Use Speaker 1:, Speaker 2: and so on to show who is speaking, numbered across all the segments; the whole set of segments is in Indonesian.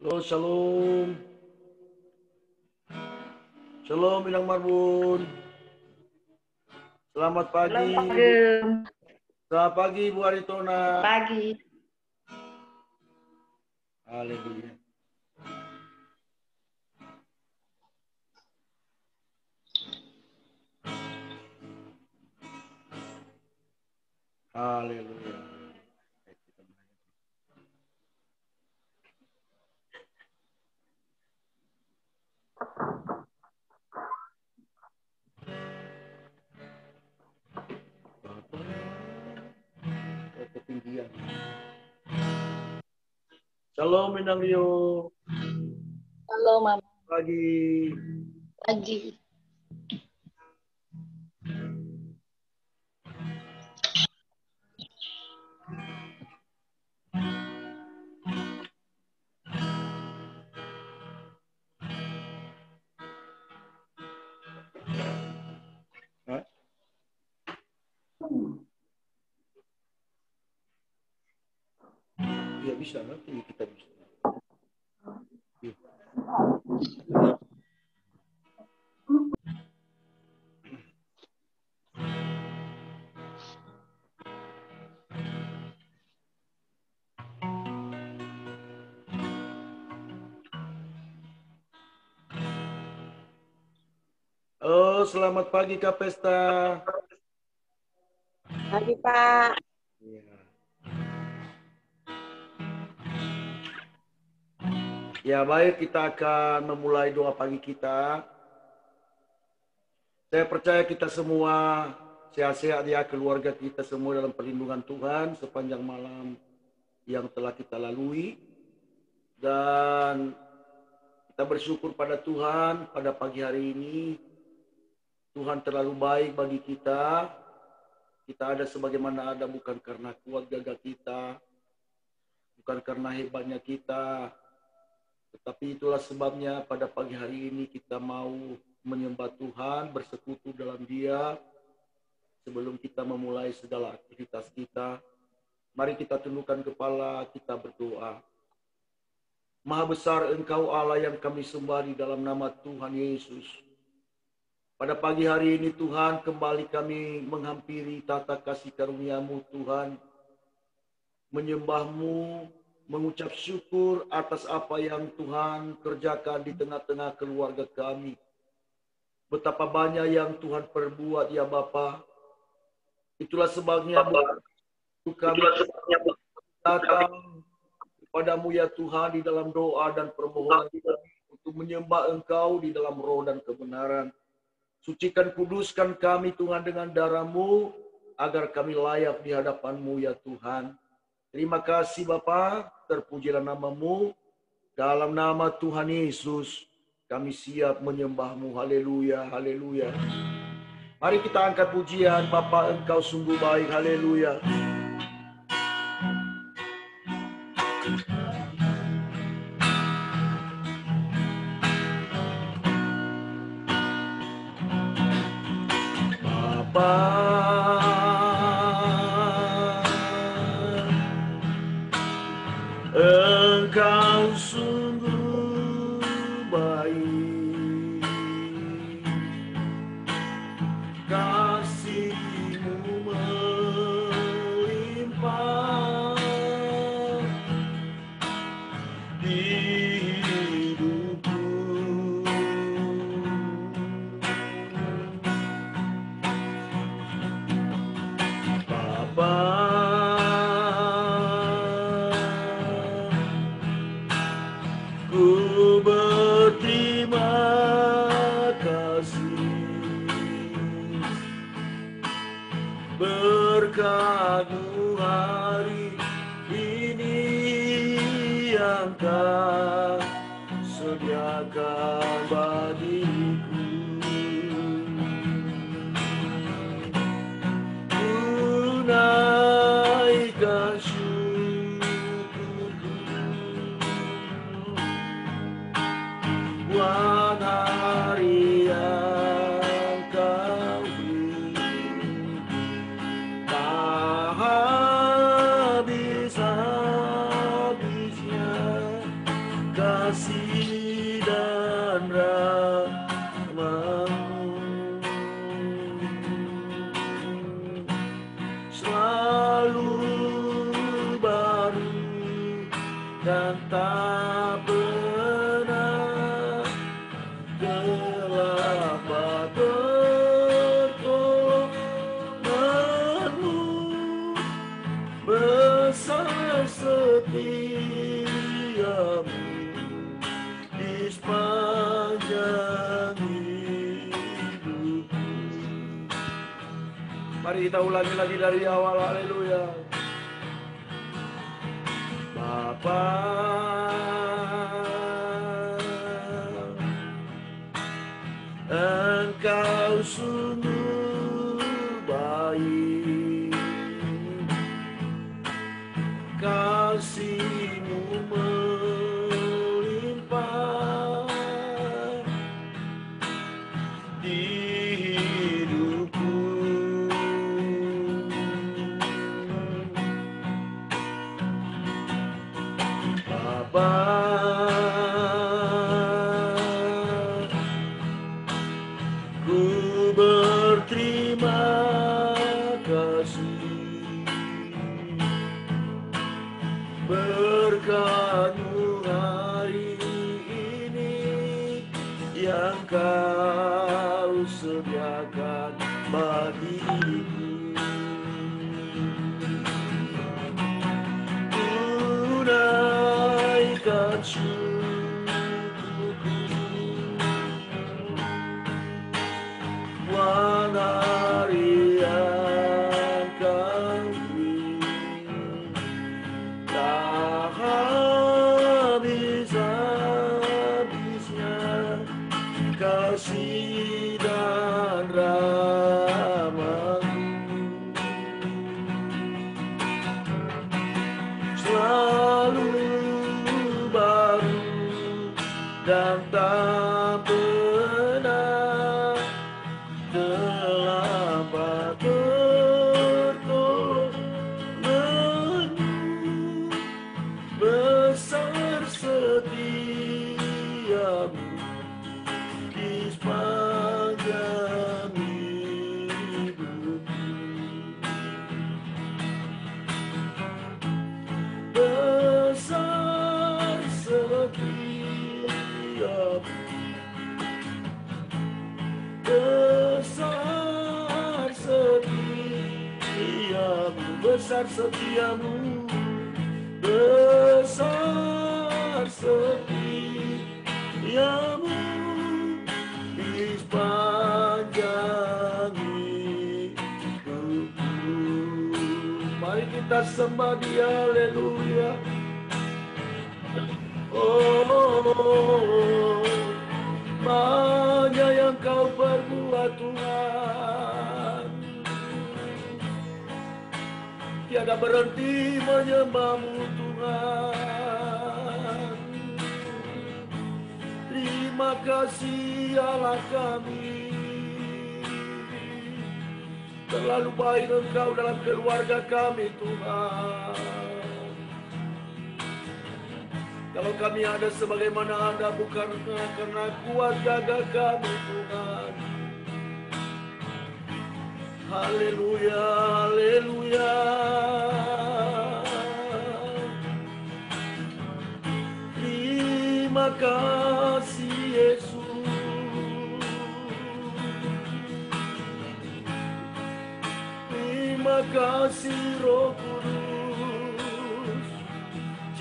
Speaker 1: Halo, shalom. Shalom, Inang Marbun. Selamat pagi.
Speaker 2: Halo, Pak Gem.
Speaker 1: Selamat pagi, Bu Aritona.
Speaker 2: Pagi.
Speaker 1: Haleluya. Haleluya. Ketinggian. Shalom, Inang Rio.
Speaker 2: Halo, Mama.
Speaker 1: Pagi.
Speaker 2: Pagi.
Speaker 1: Hah? Ya bisa, nanti kita bisa. Ya. Oh, selamat pagi Kak Pesta.
Speaker 3: Pagi, Pak.
Speaker 1: Ya. Ya, baik, kita akan memulai doa pagi kita. Saya percaya kita semua sehat-sehat ya, keluarga kita semua dalam perlindungan Tuhan sepanjang malam yang telah kita lalui. Dan kita bersyukur pada Tuhan pada pagi hari ini. Tuhan terlalu baik bagi kita. Kita ada sebagaimana ada bukan karena kuat gagah kita, bukan karena hebatnya kita, tetapi itulah sebabnya pada pagi hari ini kita mau menyembah Tuhan, bersekutu dalam Dia. Sebelum kita memulai segala aktivitas kita, mari kita tundukkan kepala, kita berdoa. Maha besar Engkau Allah yang kami sembah di dalam nama Tuhan Yesus. Pada pagi hari ini Tuhan, kembali kami menghampiri tata kasih karunia-Mu Tuhan. Menyembah-Mu, mengucap syukur atas apa yang Tuhan kerjakan di tengah-tengah keluarga kami. Betapa banyak yang Tuhan perbuat ya Bapa. Itulah sebabnya kami datang kepadamu ya Tuhan di dalam doa dan permohonan untuk menyembah Engkau di dalam roh dan kebenaran. Sucikan, kuduskan kami Tuhan dengan darah-Mu, agar kami layak di hadapan-Mu ya Tuhan. Terima kasih Bapa, terpujilah nama-Mu. Dalam nama Tuhan Yesus, kami siap menyembah-Mu. Haleluya, haleluya. Mari kita angkat pujian, Bapa Engkau sungguh baik, haleluya. Engkau sungguh baik, kasih-Mu melimpah di hidupku. Bapa, ku berterima kasih berkat-Mu hari ini yang Kau sediakan bagiku. Ku naikkan syukurku buat hari yang Kau beri. Tak habis-habisnya kasih dan rahmat-Mu selalu baru dan tak pernah terlambat. Pertolongan-Mu besar setia-Mu di sepanjang hidupku. Mari kita ulangi lagi dari awal. Haleluya. Bapa, Engkau sungguh baik, kasih-Mu melimpah di hidupku. Bapa, ku berterima kasih berkat-Mu hari ini yang Kau sediakan bagiku. Tunaikan syukurku, Tuhan, hari yang Kau beri tak habis-habisnya kasih dan rahmat-Mu selalu baru dan tak pernah terlambat. Pertolongan-Mu besar setia-Mu di sepanjang hidupku. Besar setia-Mu, besar setia-Mu, besar setia-Mu, besar setia-Mu di sepanjang hidupku. Mari kita sembah Dia, haleluya. Oh, banyak yang Kau perbuat Tuhan, tiada berhenti menyembah-Mu Tuhan. Terima kasih Allah kami, terlalu baik Engkau dalam keluarga kami Tuhan. Kalau kami ada sebagaimana Anda, bukan karena kuat gagah kami Tuhan. Haleluya, haleluya. Terima kasih Yesus. Terima kasih Roh Kudus.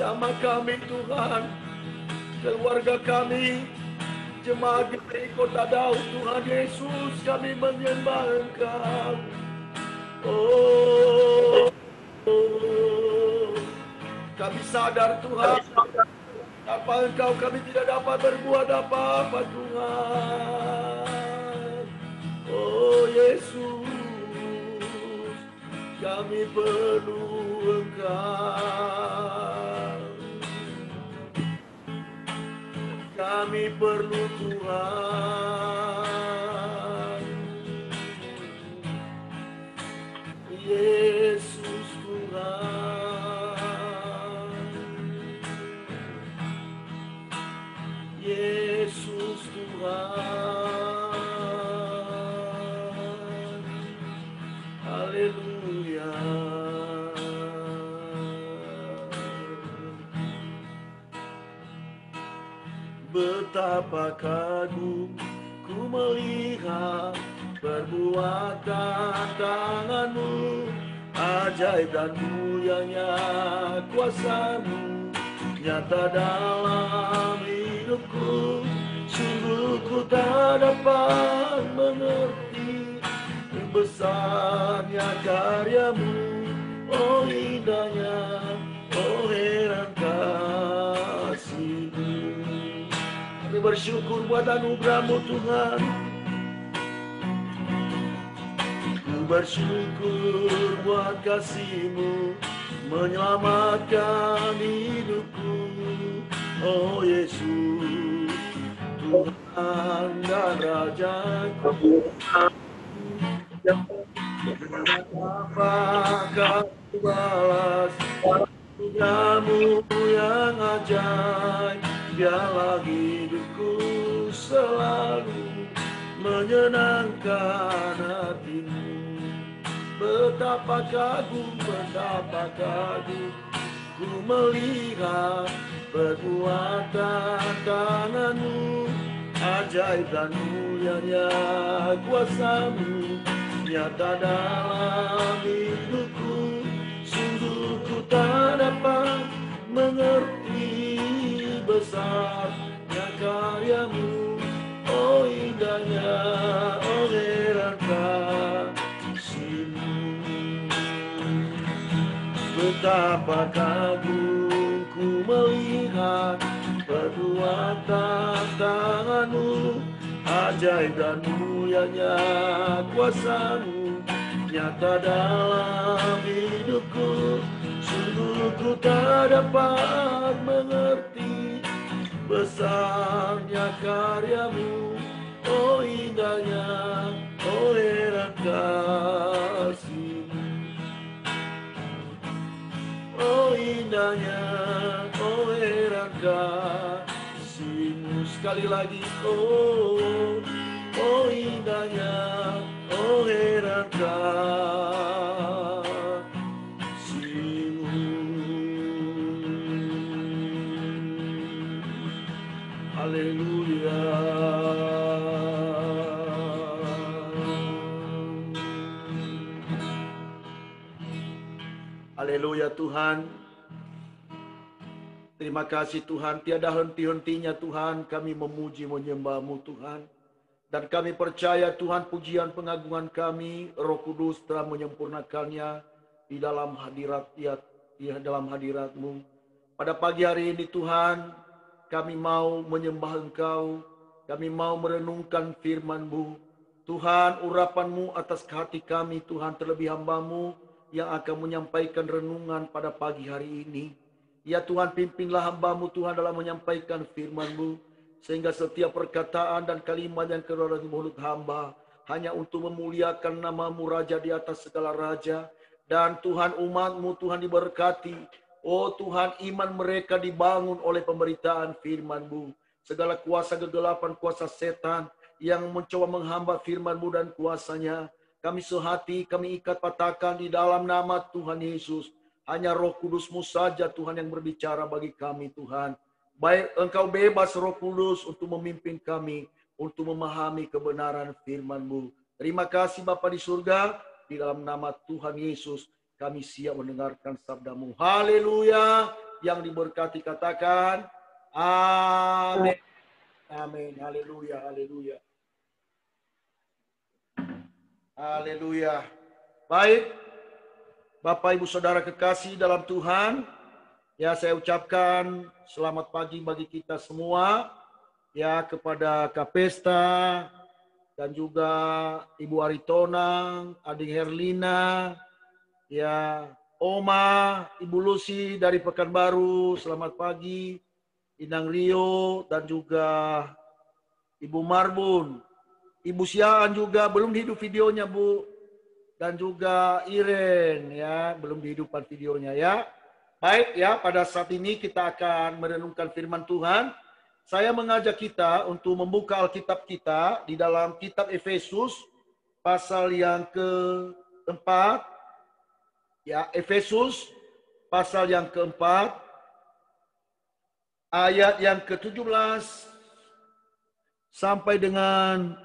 Speaker 1: Jamah kami Tuhan, keluarga kami, jemaat GPI Kota Daud Tuhan Yesus, kami menyembah Engkau. Oh, kami sadar Tuhan, tanpa Engkau kami tidak dapat berbuat apa-apa Tuhan. Oh Yesus, kami perlu Engkau. Kami perlu Tuhan, Yesus Tuhan. Yesus Tuhan. Haleluya. Betapa kagum ku melihat perbuatan tangan-Mu, ajaib dan mulianya kuasa-Mu nyata dalam hidupku. Sungguh ku tak dapat mengerti besarnya karya-Mu, oh indahnya, oh heran kasih-Mu. Kami bersyukur buat anugerah-Mu Tuhan. Ku bersyukur buat kasih-Mu menyelamatkan hidupku. Oh Yesus, Tuhan dan Rajaku. Apakah ku balas anugerah-Mu yang ajaib? Biarlah hidupku selalu menyenangkan hati-Mu. Betapa kagum ku melihat perbuatan tangan-Mu, ajaib dan mulianya kuasa-Mu nyata dalam hidupku. Sungguh ku tak dapat mengerti besarnya karya-Mu, oh indahnya, oh heran kasih-Mu. Betapa kagum ku melihat perbuatan tangan-Mu, ajaib dan mulianya kuasa-Mu nyata dalam hidupku. Sungguh ku tak dapat mengerti besarnya karya-Mu, oh indahnya, oh heran kasih-Mu. Oh indahnya, oh heran kasih-Mu. Sekali lagi, oh indahnya, oh heran kasih-Mu. Haleluya. Haleluya Tuhan. Terima kasih Tuhan, tiada henti-hentinya Tuhan kami memuji menyembah-Mu Tuhan. Dan kami percaya Tuhan pujian pengagungan kami, Roh Kudus telah menyempurnakannya di dalam dalam hadirat-Mu. Pada pagi hari ini Tuhan, kami mau menyembah Engkau, kami mau merenungkan firman-Mu. Tuhan, urapan-Mu atas hati kami Tuhan, terlebih hamba-Mu yang akan menyampaikan renungan pada pagi hari ini. Ya Tuhan, pimpinlah hamba-Mu Tuhan dalam menyampaikan firman-Mu, sehingga setiap perkataan dan kalimat yang keluar dari mulut hamba hanya untuk memuliakan nama-Mu Raja di atas segala raja. Dan Tuhan, umat-Mu Tuhan diberkati. Oh Tuhan, iman mereka dibangun oleh pemberitaan firman-Mu. Segala kuasa kegelapan, kuasa setan yang mencoba menghambat firman-Mu dan kuasanya, kami sehati, kami ikat patahkan di dalam nama Tuhan Yesus. Hanya Roh Kudus-Mu saja Tuhan yang berbicara bagi kami Tuhan. Baik Engkau bebas Roh Kudus untuk memimpin kami, untuk memahami kebenaran firman-Mu. Terima kasih Bapa di surga, di dalam nama Tuhan Yesus kami siap mendengarkan sabda-Mu. Haleluya. Yang diberkati katakan amin. Amin. Haleluya. Haleluya. Haleluya. Baik, Bapak Ibu Saudara kekasih dalam Tuhan, ya saya ucapkan selamat pagi bagi kita semua, ya kepada Kapesta dan juga Ibu Aritona, Adik Herlina, ya Oma, Ibu Lucy dari Pekanbaru, selamat pagi, Inang Rio dan juga Ibu Marbun, Ibu Siaan juga belum hidup videonya Bu. Dan juga Iren ya, belum dihidupkan videonya ya. Baik ya, pada saat ini kita akan merenungkan firman Tuhan saya mengajak kita untuk membuka Alkitab kita di dalam kitab Efesus pasal yang keempat. Ya, Efesus pasal yang keempat, ayat yang ke-17 sampai dengan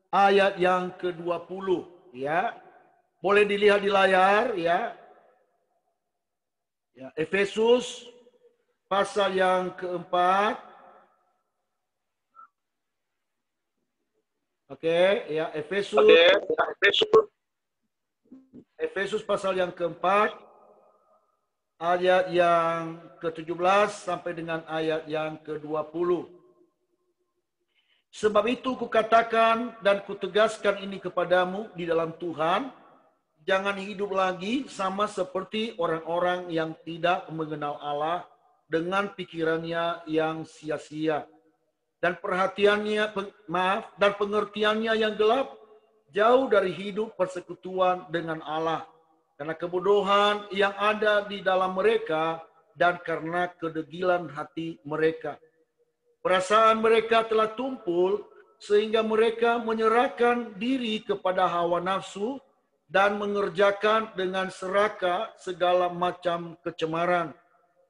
Speaker 1: ayat yang ke-20. Ya, boleh dilihat di layar, ya. Ya, Efesus pasal yang keempat. Oke, ya, Efesus pasal yang keempat, ayat yang ke-17 sampai dengan ayat yang ke-20. Sebab itu kukatakan dan kutegaskan ini kepadamu di dalam Tuhan, jangan hidup lagi sama seperti orang-orang yang tidak mengenal Allah dengan pikirannya yang sia-sia dan dan pengertiannya yang gelap, jauh dari hidup persekutuan dengan Allah karena kebodohan yang ada di dalam mereka dan karena kedegilan hati mereka. Perasaan mereka telah tumpul sehingga mereka menyerahkan diri kepada hawa nafsu dan mengerjakan dengan serakah segala macam kecemaran.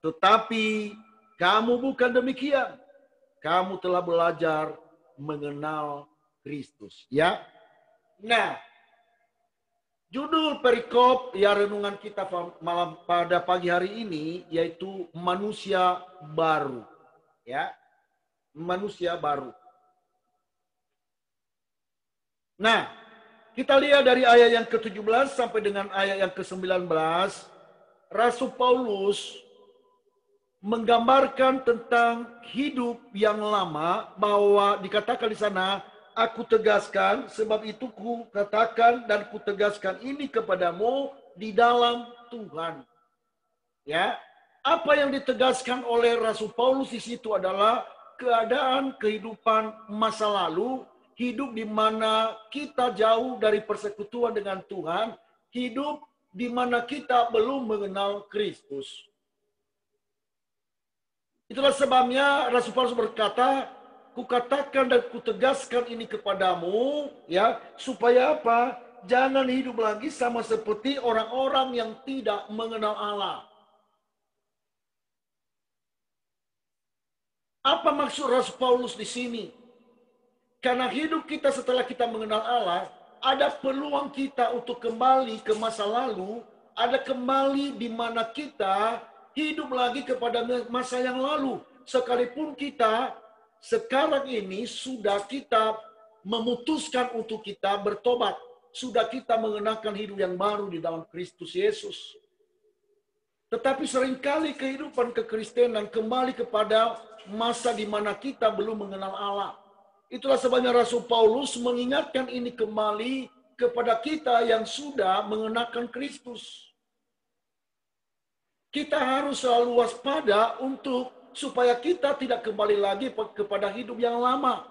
Speaker 1: Tetapi kamu bukan demikian. Kamu telah belajar mengenal Kristus. Ya. Nah, judul perikop ya renungan kita malam pada pagi hari ini yaitu manusia baru. Ya. Manusia baru. Nah, kita lihat dari ayat yang ke-17 sampai dengan ayat yang ke-19, Rasul Paulus menggambarkan tentang hidup yang lama, bahwa dikatakan di sana, aku tegaskan, sebab itu ku katakan dan ku tegaskan ini kepadamu di dalam Tuhan. Ya, apa yang ditegaskan oleh Rasul Paulus di situ adalah keadaan kehidupan masa lalu, hidup di mana kita jauh dari persekutuan dengan Tuhan, hidup di mana kita belum mengenal Kristus. Itulah sebabnya Rasul Paulus berkata, kukatakan dan kutegaskan ini kepadamu, ya, supaya apa? Jangan hidup lagi sama seperti orang-orang yang tidak mengenal Allah. Apa maksud Rasul Paulus di sini? Karena hidup kita setelah kita mengenal Allah, ada peluang kita untuk kembali ke masa lalu, ada kembali di mana kita hidup lagi kepada masa yang lalu. Sekalipun kita sekarang ini sudah kita memutuskan untuk kita bertobat, sudah kita mengenakan hidup yang baru di dalam Kristus Yesus. Tetapi seringkali kehidupan kekristenan kembali kepada masa di mana kita belum mengenal Allah. Itulah sebabnya Rasul Paulus mengingatkan ini kembali kepada kita yang sudah mengenakan Kristus. Kita harus selalu waspada supaya kita tidak kembali lagi kepada hidup yang lama.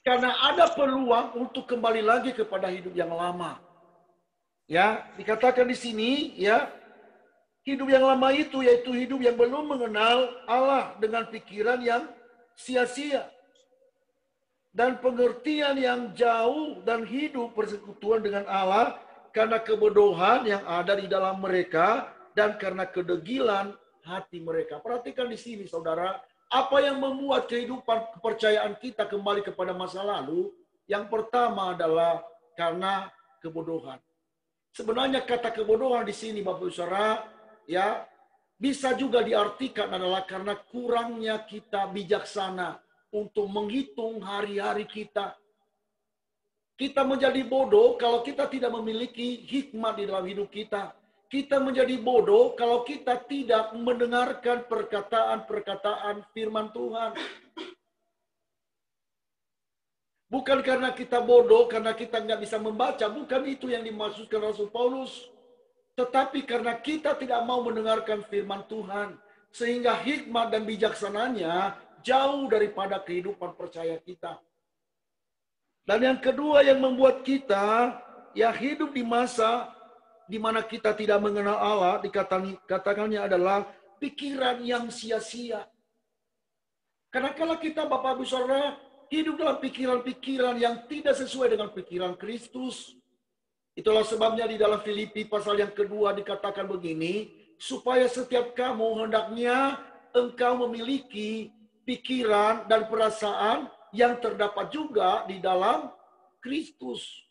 Speaker 1: Karena ada peluang untuk kembali lagi kepada hidup yang lama. Ya, dikatakan di sini, ya, hidup yang lama itu yaitu hidup yang belum mengenal Allah dengan pikiran yang sia-sia dan pengertian yang jauh dan hidup persekutuan dengan Allah karena kebodohan yang ada di dalam mereka dan karena kedegilan hati mereka. Perhatikan di sini, saudara, apa yang membuat kehidupan kepercayaan kita kembali kepada masa lalu? Yang pertama adalah karena kebodohan. Sebenarnya kata kebodohan di sini, Bapak Ibu Saudara, ya, bisa juga diartikan adalah karena kurangnya kita bijaksana untuk menghitung hari-hari kita. Kita menjadi bodoh kalau kita tidak memiliki hikmat di dalam hidup kita. Kita menjadi bodoh kalau kita tidak mendengarkan perkataan-perkataan firman Tuhan. Bukan karena kita bodoh, karena kita nggak bisa membaca. Bukan itu yang dimaksudkan Rasul Paulus. Tetapi karena kita tidak mau mendengarkan firman Tuhan. Sehingga hikmat dan bijaksananya jauh daripada kehidupan percaya kita. Dan yang kedua yang membuat kita ya hidup di masa di mana kita tidak mengenal Allah, dikatakannya adalah pikiran yang sia-sia. Karena kalau kita Bapak Ibu Saudara hidup dalam pikiran-pikiran yang tidak sesuai dengan pikiran Kristus, itulah sebabnya di dalam Filipi pasal yang kedua dikatakan begini, supaya setiap kamu hendaknya engkau memiliki pikiran dan perasaan yang terdapat juga di dalam Kristus.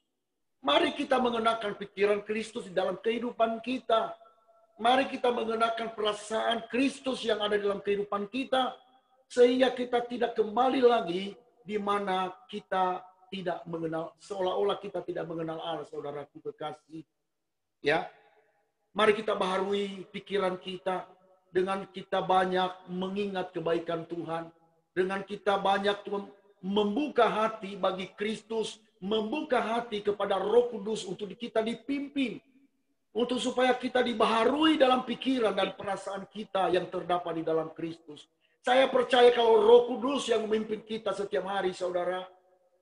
Speaker 1: Mari kita mengenakan pikiran Kristus di dalam kehidupan kita. Mari kita mengenakan perasaan Kristus yang ada dalam kehidupan kita. Sehingga kita tidak kembali lagi di mana kita tidak mengenal, seolah-olah kita tidak mengenal Allah, saudaraku kekasih. Ya, mari kita baharui pikiran kita dengan kita banyak mengingat kebaikan Tuhan. Dengan kita banyak membuka hati bagi Kristus, membuka hati kepada Roh Kudus untuk kita dipimpin, untuk supaya kita dibaharui dalam pikiran dan perasaan kita yang terdapat di dalam Kristus. Saya percaya kalau Roh Kudus yang memimpin kita setiap hari, saudara,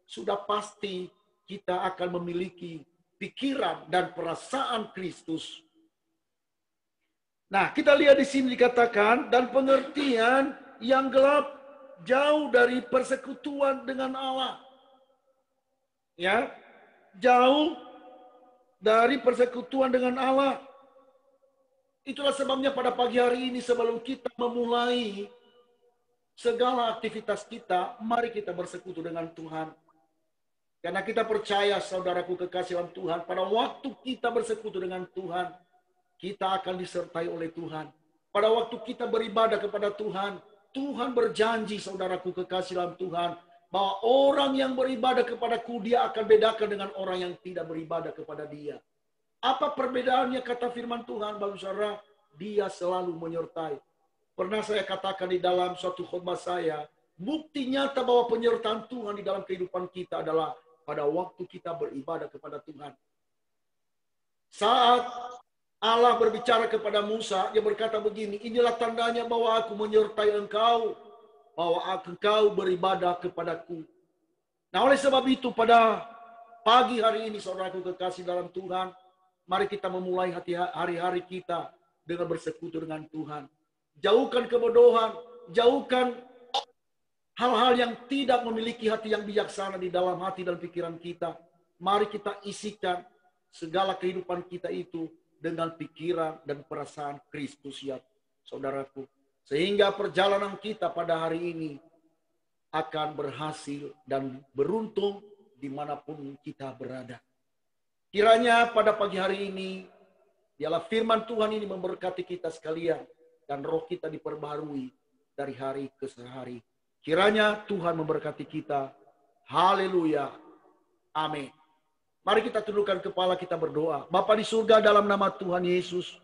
Speaker 1: sudah pasti kita akan memiliki pikiran dan perasaan Kristus. Nah, kita lihat di sini dikatakan, dan pengertian yang gelap jauh dari persekutuan dengan Allah. Ya, jauh dari persekutuan dengan Allah. Itulah sebabnya pada pagi hari ini sebelum kita memulai segala aktivitas kita, mari kita bersekutu dengan Tuhan. Karena kita percaya, saudaraku kekasih dalam Tuhan, pada waktu kita bersekutu dengan Tuhan, kita akan disertai oleh Tuhan. Pada waktu kita beribadah kepada Tuhan, Tuhan berjanji, saudaraku kekasih dalam Tuhan, bahwa orang yang beribadah kepadaku, dia akan bedakan dengan orang yang tidak beribadah kepada dia. Apa perbedaannya kata firman Tuhan, Bapak Saudara? Dia selalu menyertai. Pernah saya katakan di dalam suatu khotbah saya, bukti nyata bahwa penyertaan Tuhan di dalam kehidupan kita adalah pada waktu kita beribadah kepada Tuhan. Saat Allah berbicara kepada Musa, dia berkata begini, inilah tandanya bahwa aku menyertai engkau, bahwa engkau beribadah kepadaku. Nah, oleh sebab itu pada pagi hari ini, saudaraku kekasih dalam Tuhan, mari kita memulai hari-hari kita dengan bersekutu dengan Tuhan. Jauhkan kebodohan, jauhkan hal-hal yang tidak memiliki hati yang bijaksana di dalam hati dan pikiran kita. Mari kita isikan segala kehidupan kita itu dengan pikiran dan perasaan Kristus, ya saudaraku. Sehingga perjalanan kita pada hari ini akan berhasil dan beruntung dimanapun kita berada. Kiranya pada pagi hari ini, dialah firman Tuhan ini memberkati kita sekalian. Dan roh kita diperbarui dari hari ke hari. Kiranya Tuhan memberkati kita. Haleluya. Amin. Mari kita tundukkan kepala, kita berdoa. Bapa di surga, dalam nama Tuhan Yesus,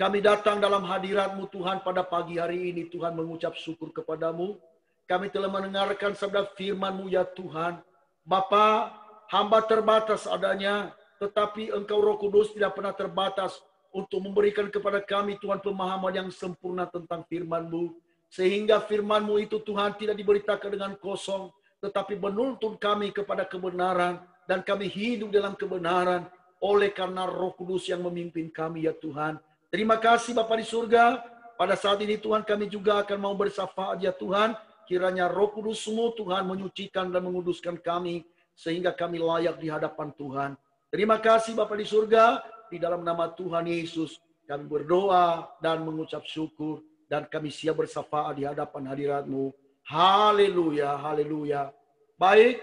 Speaker 1: kami datang dalam hadirat-Mu Tuhan pada pagi hari ini. Tuhan mengucap syukur kepadamu. Kami telah mendengarkan sabda firman-Mu ya Tuhan. Bapa, hamba terbatas adanya, tetapi Engkau Roh Kudus tidak pernah terbatas untuk memberikan kepada kami Tuhan pemahaman yang sempurna tentang firman-Mu. Sehingga firman-Mu itu Tuhan tidak diberitakan dengan kosong, tetapi menuntun kami kepada kebenaran, dan kami hidup dalam kebenaran oleh karena Roh Kudus yang memimpin kami ya Tuhan. Terima kasih Bapa di surga. Pada saat ini Tuhan kami juga akan mau bersyafaat ya Tuhan. Kiranya Roh Kudus-Mu Tuhan menyucikan dan menguduskan kami sehingga kami layak di hadapan Tuhan. Terima kasih Bapa di surga. Di dalam nama Tuhan Yesus kami berdoa dan mengucap syukur, dan kami siap bersyafaat di hadapan hadirat-Mu. Haleluya, haleluya. Baik,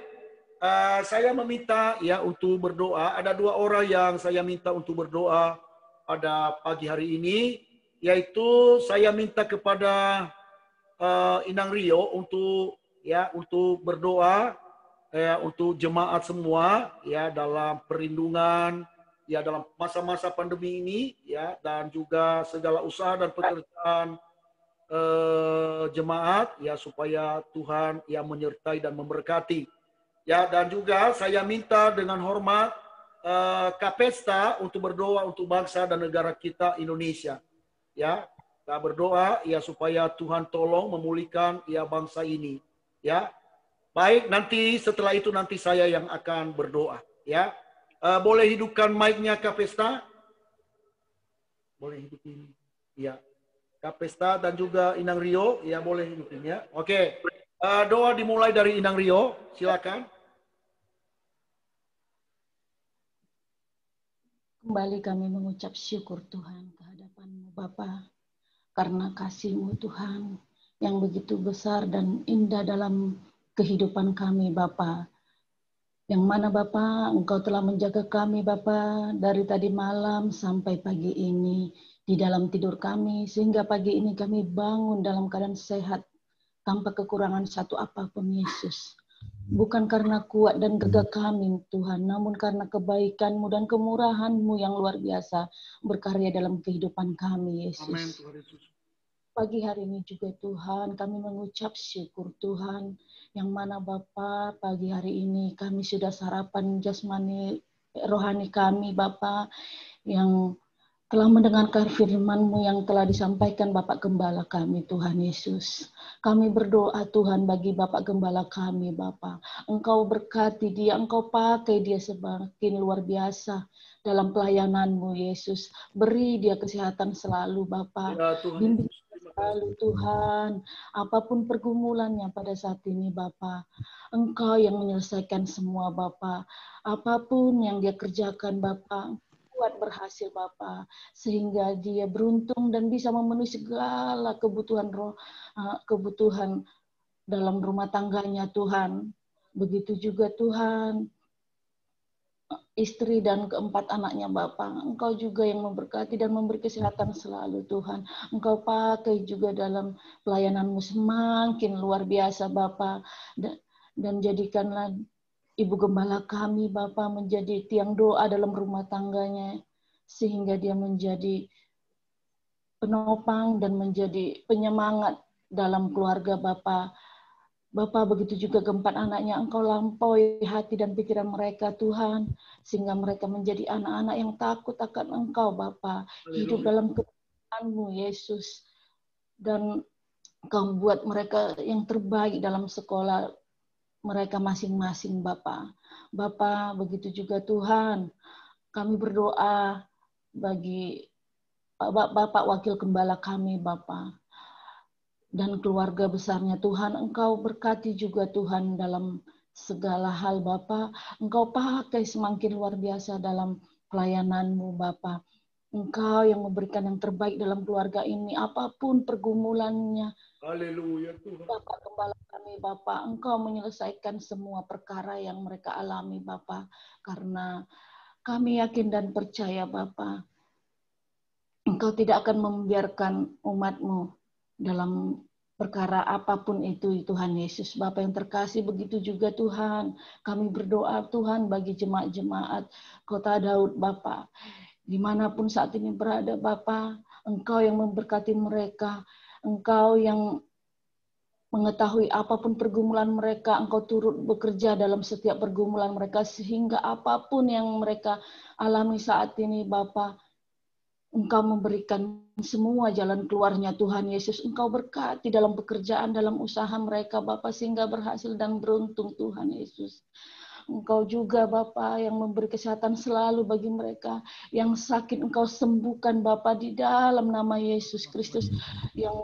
Speaker 1: saya meminta ya untuk berdoa. Ada dua orang yang saya minta untuk berdoa pada pagi hari ini, yaitu saya minta kepada Inang Rio untuk berdoa untuk jemaat semua ya dalam perlindungan ya dalam masa-masa pandemi ini ya, dan juga segala usaha dan pekerjaan jemaat ya, supaya Tuhan ya menyertai dan memberkati. Ya, dan juga saya minta dengan hormat Kapesta untuk berdoa untuk bangsa dan negara kita Indonesia. Ya, kita berdoa ya supaya Tuhan tolong memulihkan ya bangsa ini. Ya. Baik, nanti setelah itu nanti saya yang akan berdoa ya. Boleh hidupkan mic-nya Kapesta? Boleh hidupin. Ya. Kapesta dan juga Inang Rio, ya boleh mungkin ya. Oke, doa dimulai dari Inang Rio, silakan.
Speaker 2: Kembali kami mengucap syukur Tuhan kehadapan-Mu Bapa, karena kasih-Mu Tuhan yang begitu besar dan indah dalam kehidupan kami Bapa. Yang mana Bapa, Engkau telah menjaga kami Bapa dari tadi malam sampai pagi ini di dalam tidur kami, sehingga pagi ini kami bangun dalam keadaan sehat tanpa kekurangan satu apapun Yesus. Bukan karena kuat dan gagah kami Tuhan, namun karena kebaikan-Mu dan kemurahan-Mu yang luar biasa berkarya dalam kehidupan kami Yesus.
Speaker 1: Amin, Tuhan Yesus.
Speaker 2: Pagi hari ini juga Tuhan, kami mengucap syukur Tuhan, yang mana Bapa pagi hari ini kami sudah sarapan jasmani rohani kami Bapa, yang telah mendengarkan firman-Mu yang telah disampaikan Bapak Gembala kami, Tuhan Yesus. Kami berdoa Tuhan bagi Bapak Gembala kami, Bapak. Engkau berkati dia, Engkau pakai dia semakin luar biasa dalam pelayanan-Mu, Yesus. Beri dia kesehatan selalu, Bapak.
Speaker 1: Ya, Tuhan
Speaker 2: Bimbing
Speaker 1: Yesus.
Speaker 2: selalu, Tuhan. Apapun pergumulannya pada saat ini, Bapak. Engkau yang menyelesaikan semua, Bapak. Apapun yang dia kerjakan, Bapak, buat berhasil Bapak, sehingga dia beruntung dan bisa memenuhi segala kebutuhan dalam rumah tangganya Tuhan. Begitu juga Tuhan, istri dan keempat anaknya Bapak. Engkau juga yang memberkati dan memberi kesehatan selalu Tuhan. Engkau pakai juga dalam pelayanan-Mu semakin luar biasa Bapak. Dan jadikanlah Ibu Gembala kami, Bapak, menjadi tiang doa dalam rumah tangganya, sehingga dia menjadi penopang dan menjadi penyemangat dalam keluarga Bapak. Bapak, begitu juga keempat anaknya, Engkau lampaui hati dan pikiran mereka, Tuhan, sehingga mereka menjadi anak-anak yang takut akan Engkau, Bapak. Hidup dalam kebenaran-Mu, Yesus. Dan Engkau buat mereka yang terbaik dalam sekolah mereka masing-masing Bapak. Bapak, begitu juga Tuhan, kami berdoa bagi Bapak Wakil Gembala kami Bapak, dan keluarga besarnya Tuhan. Engkau berkati juga Tuhan dalam segala hal Bapak. Engkau pakai semakin luar biasa dalam pelayanan-Mu Bapak. Engkau yang memberikan yang terbaik dalam keluarga ini, apapun pergumulannya.
Speaker 1: Haleluya Tuhan.
Speaker 2: Bapak Gembala kami Bapak, Engkau menyelesaikan semua perkara yang mereka alami Bapak, karena kami yakin dan percaya Bapak, Engkau tidak akan membiarkan umat-Mu dalam perkara apapun itu Tuhan Yesus. Bapak yang terkasih, begitu juga Tuhan, kami berdoa Tuhan bagi jemaat-jemaat Kota Daud Bapak, dimanapun saat ini berada Bapak, Engkau yang memberkati mereka, Engkau yang mengetahui apapun pergumulan mereka, Engkau turut bekerja dalam setiap pergumulan mereka, sehingga apapun yang mereka alami saat ini Bapa, Engkau memberikan semua jalan keluarnya Tuhan Yesus. Engkau berkati dalam pekerjaan, dalam usaha mereka Bapa, sehingga berhasil dan beruntung Tuhan Yesus. Engkau juga Bapa yang memberi kesehatan selalu bagi mereka yang sakit, Engkau sembuhkan Bapa di dalam nama Yesus Kristus, yang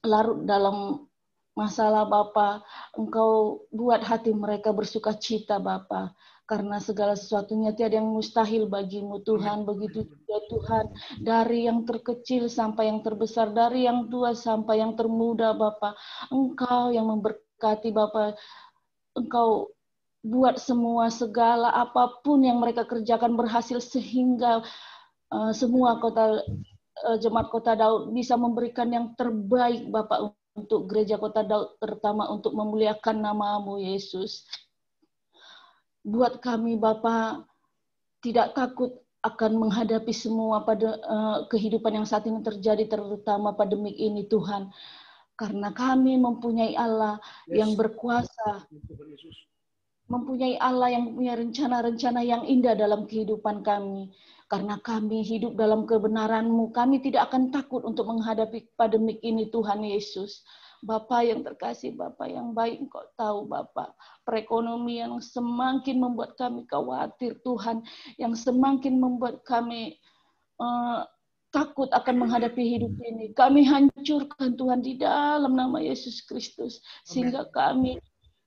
Speaker 2: larut dalam masalah Bapa, Engkau buat hati mereka bersuka cita Bapa, karena segala sesuatunya tiada yang mustahil bagimu Tuhan. Begitu juga Tuhan, dari yang terkecil sampai yang terbesar, dari yang tua sampai yang termuda Bapa, Engkau yang memberkati Bapa. Engkau buat semua segala apapun yang mereka kerjakan berhasil, sehingga semua jemaat Kota Daud bisa memberikan yang terbaik Bapak untuk gereja Kota Daud, terutama untuk memuliakan nama-Mu Yesus. Buat kami Bapak tidak takut akan menghadapi semua pada kehidupan yang saat ini terjadi, terutama pandemik ini Tuhan, karena kami mempunyai Allah yang berkuasa, mempunyai Allah yang punya rencana-rencana yang indah dalam kehidupan kami. Karena kami hidup dalam kebenaran-Mu, kami tidak akan takut untuk menghadapi pandemik ini Tuhan Yesus. Bapak yang terkasih, Bapak yang baik, Engkau tahu Bapak, perekonomian yang semakin membuat kami khawatir Tuhan, yang semakin membuat kami takut akan menghadapi hidup ini. Kami hancurkan Tuhan di dalam nama Yesus Kristus. Sehingga kami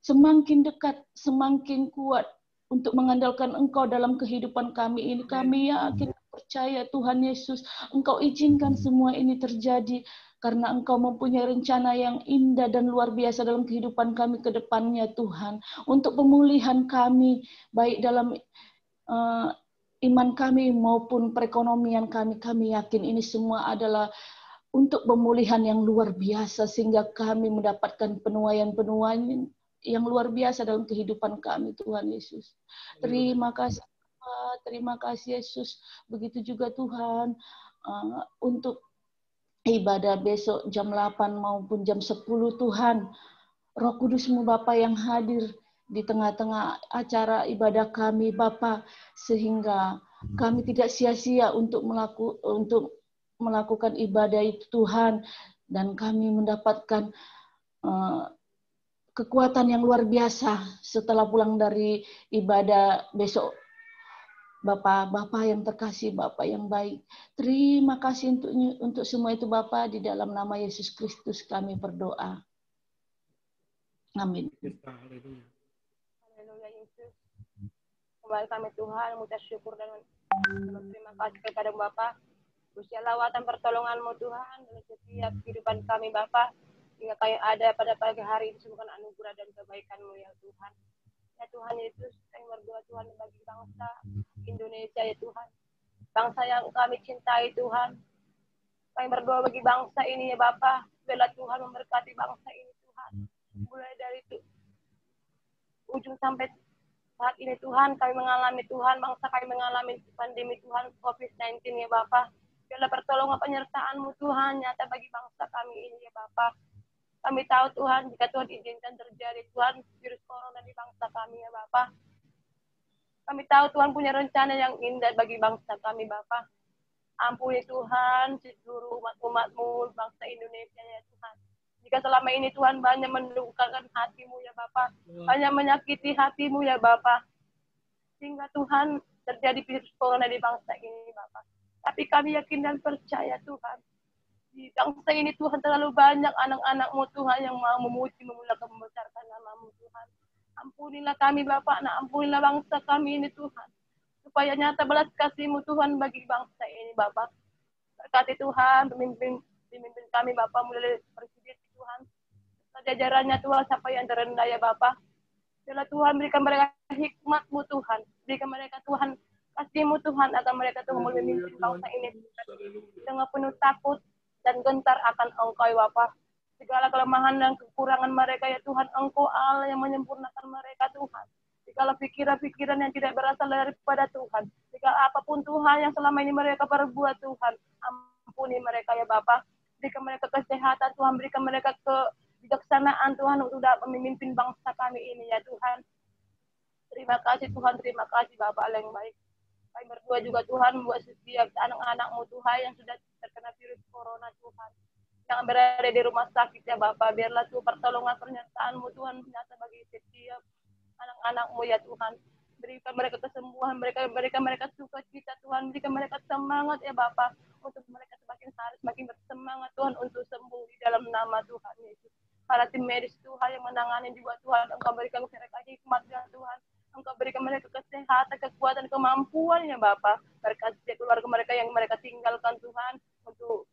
Speaker 2: semakin dekat, semakin kuat untuk mengandalkan Engkau dalam kehidupan kami ini. Kami yakin, percaya Tuhan Yesus, Engkau izinkan semua ini terjadi karena Engkau mempunyai rencana yang indah dan luar biasa dalam kehidupan kami ke depannya Tuhan. Untuk pemulihan kami, baik dalam iman kami maupun perekonomian kami, kami yakin ini semua adalah untuk pemulihan yang luar biasa sehingga kami mendapatkan penuaian-penuaian yang luar biasa dalam kehidupan kami Tuhan Yesus. Terima kasih Tuhan, terima kasih Yesus. Begitu juga Tuhan untuk ibadah besok jam 8 maupun jam 10 Tuhan. Roh Kudus-Mu Bapa yang hadir di tengah-tengah acara ibadah kami Bapa, sehingga kami tidak sia-sia untuk melakukan ibadah itu Tuhan, dan kami mendapatkan kekuatan yang luar biasa setelah pulang dari ibadah besok. Bapak yang terkasih, Bapak yang baik, terima kasih untuk semua itu Bapak, di dalam nama Yesus Kristus kami berdoa. Amin.
Speaker 3: Haleluya Yesus. Kembali kami Tuhan, mengucap syukur dan terima kasih kepada Bapa. Usia lawatan pertolongan-Mu Tuhan dalam setiap kehidupan kami Bapa. Hingga kami ada pada pagi hari ini semua anugerah dan kebaikan-Mu ya Tuhan. Ya Tuhan Yesus, kami berdoa Tuhan bagi bangsa Indonesia ya Tuhan. Bangsa yang kami cintai Tuhan. Kami berdoa bagi bangsa ini ya Bapa. Biarlah Tuhan memberkati bangsa ini Tuhan. Mulai dari ujung sampai saat ini Tuhan, kami mengalami Tuhan, bangsa kami mengalami pandemi Tuhan COVID-19 ya Bapa. Biarlah pertolongan penyertaan-Mu Tuhan nyata bagi bangsa kami ini ya Bapa. Kami tahu Tuhan, jika Tuhan izinkan terjadi Tuhan virus corona di bangsa kami ya Bapa. Kami tahu Tuhan punya rencana yang indah bagi bangsa kami Bapa. Ampuni Tuhan seluruh umat-Mu bangsa Indonesia ya Tuhan. Jika selama ini Tuhan banyak mendukakan hati-Mu ya Bapa, banyak menyakiti hati-Mu ya Bapa, sehingga Tuhan terjadi virus corona di bangsa ini Bapa. Tapi kami yakin dan percaya Tuhan, di bangsa ini Tuhan terlalu banyak anak-anak-Mu Tuhan yang mau memuji, memuliakan, membesarkan nama-Mu Tuhan. Ampunilah kami Bapa, ampunilah bangsa kami ini Tuhan, supaya nyata belas kasih-Mu Tuhan bagi bangsa ini Bapa. Berkati Tuhan, pemimpin kami Bapa, mulai presiden Tuhan, jajarannya Tuhan sampai yang terendah ya Bapa. Biarlah Tuhan berikan mereka hikmat-Mu Tuhan, berikan mereka Tuhan kasih-Mu Tuhan, agar mereka Tuhan memimpin bangsa ini dengan penuh takut dan gentar akan Engkau ya Bapa. Segala kelemahan dan kekurangan mereka ya Tuhan, Engkau Allah yang menyempurnakan mereka Tuhan. Segala pikiran-pikiran yang tidak berasal daripada Tuhan, segala apapun Tuhan yang selama ini mereka perbuat Tuhan, ampuni mereka ya Bapa. Berikan mereka kesehatan Tuhan, berikan mereka kebijaksanaan Tuhan untuk dapat memimpin bangsa kami ini ya Tuhan. Terima kasih Tuhan, terima kasih Bapak Allah yang baik. Kami berdoa juga Tuhan buat setiap anak-anak-Mu Tuhan yang sudah terkena virus corona Tuhan, yang berada di rumah sakit ya Bapak. Biarlah Tuhan pertolongan pernyataan-Mu Tuhan nyata bagi setiap anak-anak-Mu ya Tuhan. Berikan mereka kesembuhan, berikan mereka sukacita Tuhan, berikan mereka semangat ya Bapak, untuk mereka semakin hari semakin bersemangat Tuhan untuk sembuh di dalam nama Tuhan Yesus. Para tim medis Tuhan yang menangani juga Tuhan, Engkau berikan mereka hikmat ya Tuhan. Engkau berikan mereka kesehatan, kekuatan, kemampuan ya Bapa. Berkati keluarga mereka yang mereka tinggalkan Tuhan, untuk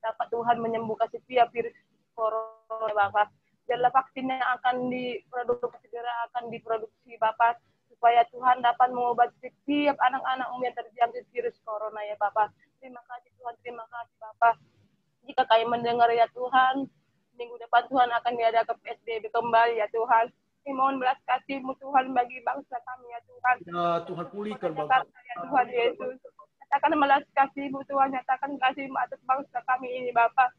Speaker 3: dapat Tuhan menyembuhkan setiap virus corona Bapa. Biarlah vaksin yang akan diproduksi segera akan diproduksi Bapa, supaya Tuhan dapat mengobati setiap anak-anak-Mu yang terjangkit virus corona ya Bapa. Terima kasih Tuhan, terima kasih Bapa. Jika kami mendengar ya Tuhan, minggu depan Tuhan akan diadakan PSBB kembali ya Tuhan. Mohon belas kasih-Mu Tuhan bagi bangsa kami ya Tuhan.
Speaker 1: Ya Tuhan pulihkan bangsa.
Speaker 3: Ya Tuhan Yesus. Nyatakan belas kasih-Mu Tuhan, nyatakan kasih-Mu atas bangsa kami ini Bapa.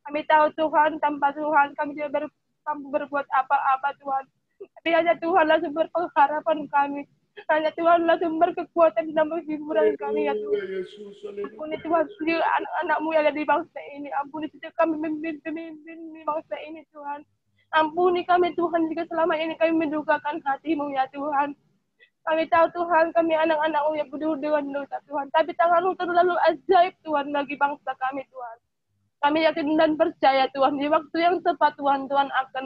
Speaker 3: Kami tahu Tuhan, tanpa Tuhan kami tidak mampu berbuat apa-apa Tuhan. Tapi hanya Tuhanlah sumber pengharapan kami. Hanya Tuhanlah sumber kekuatan dan penghiburan kami ya Tuhan. Ampuni Tuhan sendiri anak-anak-Mu yang ada di bangsa ini. Ampuni setiap kami pemimpin di bangsa ini Tuhan. Ampuni kami Tuhan jika selama ini kami mendukakan hati-Mu ya Tuhan. Kami tahu Tuhan, kami anak-anak-Mu yang penuh dengan dosa Tuhan. Tapi tangan-Mu terlalu ajaib Tuhan bagi bangsa kami Tuhan. Kami yakin dan percaya Tuhan, di waktu yang tepat Tuhan, Tuhan akan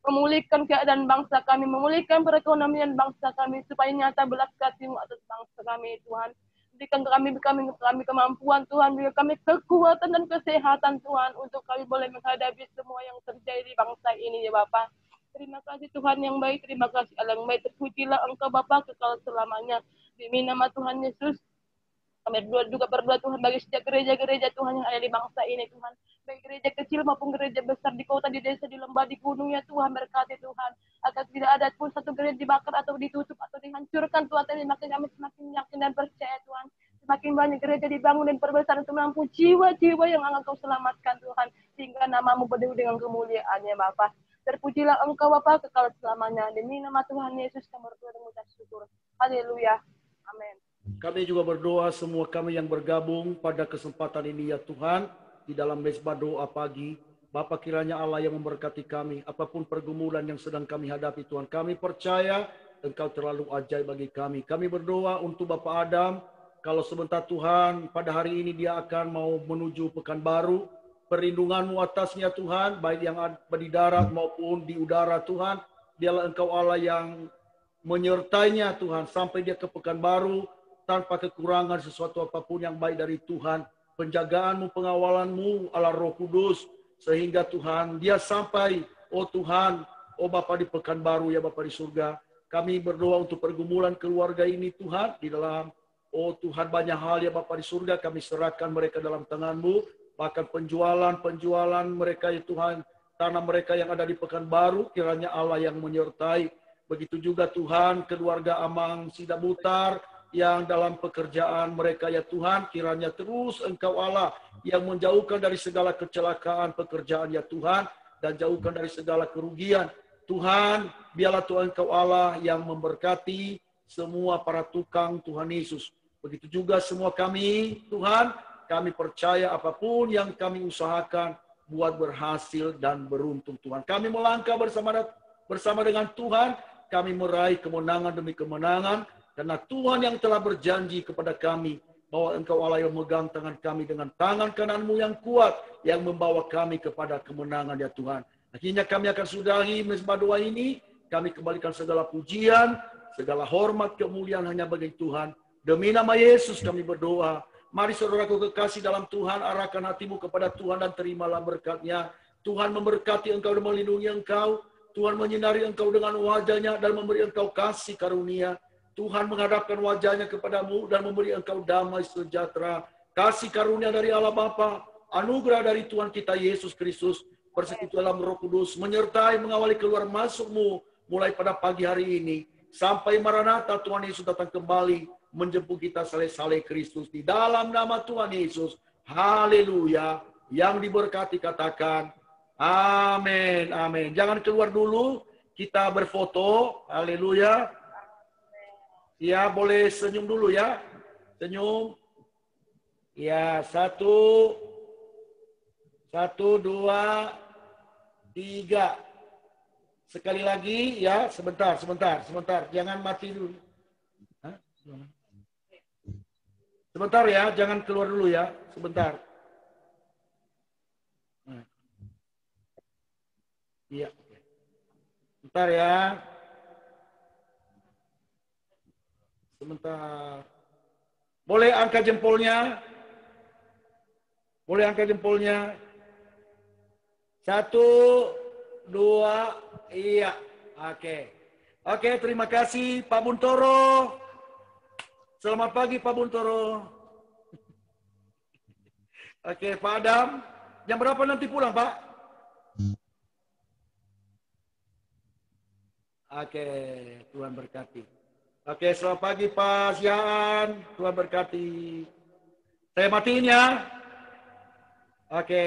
Speaker 3: memulihkan keadaan bangsa kami, memulihkan perekonomian bangsa kami, supaya nyata belas kasih-Mu atas bangsa kami Tuhan. Berikan kami kemampuan Tuhan, berikan kami kekuatan dan kesehatan Tuhan, untuk kami boleh menghadapi semua yang terjadi di bangsa ini ya Bapak. Terima kasih Tuhan yang baik, terima kasih Allah yang baik. Terpujilah Engkau Bapa kekal selamanya. Demi nama Tuhan Yesus, kami berdoa Tuhan bagi setiap gereja-gereja Tuhan yang ada di bangsa ini Tuhan. Baik gereja kecil maupun gereja besar, di kota, di desa, di lembah, di gunung ya Tuhan, berkati Tuhan. Agar tidak ada pun satu gereja dibakar atau ditutup atau dihancurkan Tuhan. Tapi makin kami semakin yakin dan percaya Tuhan. Semakin banyak gereja dibangun dan perbesar untuk menampung jiwa-jiwa yang akan Kau selamatkan Tuhan. Sehingga nama-Mu berdiri dengan kemuliaan-Nya Bapa. Terpujilah Engkau Bapa kekal selamanya. Demi nama Tuhan Yesus kami berdoa dan mengucap syukur. Haleluya. Amin.
Speaker 1: Kami juga berdoa semua kami yang bergabung pada kesempatan ini ya Tuhan. Di dalam mezbah doa pagi. Bapa kiranya Allah yang memberkati kami. Apapun pergumulan yang sedang kami hadapi Tuhan. Kami percaya Engkau terlalu ajaib bagi kami. Kami berdoa untuk Bapak Adam. Kalau sebentar Tuhan pada hari ini dia akan mau menuju Pekanbaru. Perlindungan-Mu atasnya Tuhan, baik yang ada di darat maupun di udara Tuhan. Dialah Engkau Allah yang menyertainya Tuhan sampai dia ke Pekanbaru tanpa kekurangan sesuatu apapun yang baik dari Tuhan. Penjagaan-Mu, pengawalan-Mu, Allah Roh Kudus, sehingga Tuhan dia sampai, oh Tuhan, oh Bapa di Pekanbaru ya Bapa di surga. Kami berdoa untuk pergumulan keluarga ini Tuhan, di dalam, oh Tuhan banyak hal ya Bapa di surga, kami serahkan mereka dalam tangan-Mu. Bahkan penjualan mereka ya Tuhan, tanah mereka yang ada di Pekanbaru, kiranya Allah yang menyertai. Begitu juga Tuhan, keluarga Amang Sidabutar, yang dalam pekerjaan mereka ya Tuhan, kiranya terus Engkau Allah yang menjauhkan dari segala kecelakaan pekerjaan ya Tuhan, dan jauhkan dari segala kerugian. Tuhan, biarlah Tuhan Engkau Allah yang memberkati semua para tukang Tuhan Yesus. Begitu juga semua kami, Tuhan, kami percaya apapun yang kami usahakan buat berhasil dan beruntung Tuhan. Kami melangkah bersama dengan Tuhan, kami meraih kemenangan demi kemenangan, karena Tuhan yang telah berjanji kepada kami bahwa Engkau Allah yang memegang tangan kami dengan tangan kanan-Mu yang kuat, yang membawa kami kepada kemenangan ya Tuhan. Akhirnya kami akan sudahi mezbah doa ini, kami kembalikan segala pujian, segala hormat, kemuliaan hanya bagi Tuhan. Demi nama Yesus kami berdoa. Mari saudaraku kekasih dalam Tuhan, arahkan hatimu kepada Tuhan dan terimalah berkat-Nya. Tuhan memberkati engkau dan melindungi engkau. Tuhan menyinari engkau dengan wajah-Nya dan memberi engkau kasih karunia. Tuhan menghadapkan wajah-Nya kepadamu dan memberi engkau damai sejahtera. Kasih karunia dari Allah Bapa, anugerah dari Tuhan kita Yesus Kristus, bersekutu dalam Roh Kudus, menyertai mengawali keluar masukmu mulai pada pagi hari ini. Sampai Maranatha Tuhan Yesus datang kembali, menjemput kita saleh-saleh Kristus di dalam nama Tuhan Yesus. Haleluya. Yang diberkati katakan amin, amin. Jangan keluar dulu, kita berfoto. Haleluya. Ya, boleh senyum dulu ya. Senyum. Ya, satu, dua, tiga. Sekali lagi ya, sebentar. Jangan mati dulu. Hah? Sebentar ya, jangan keluar dulu ya. Sebentar. Iya. Sebentar ya. Sebentar. Boleh angkat jempolnya? Boleh angkat jempolnya? 1, 2, iya. Oke, terima kasih Pak Buntoro. Selamat pagi Pak Buntoro. Oke, Pak Adam. Jam berapa nanti pulang, Pak? Oke, Tuhan berkati. Oke, selamat pagi Pak Siaan. Tuhan berkati. Saya matiin ya. Oke.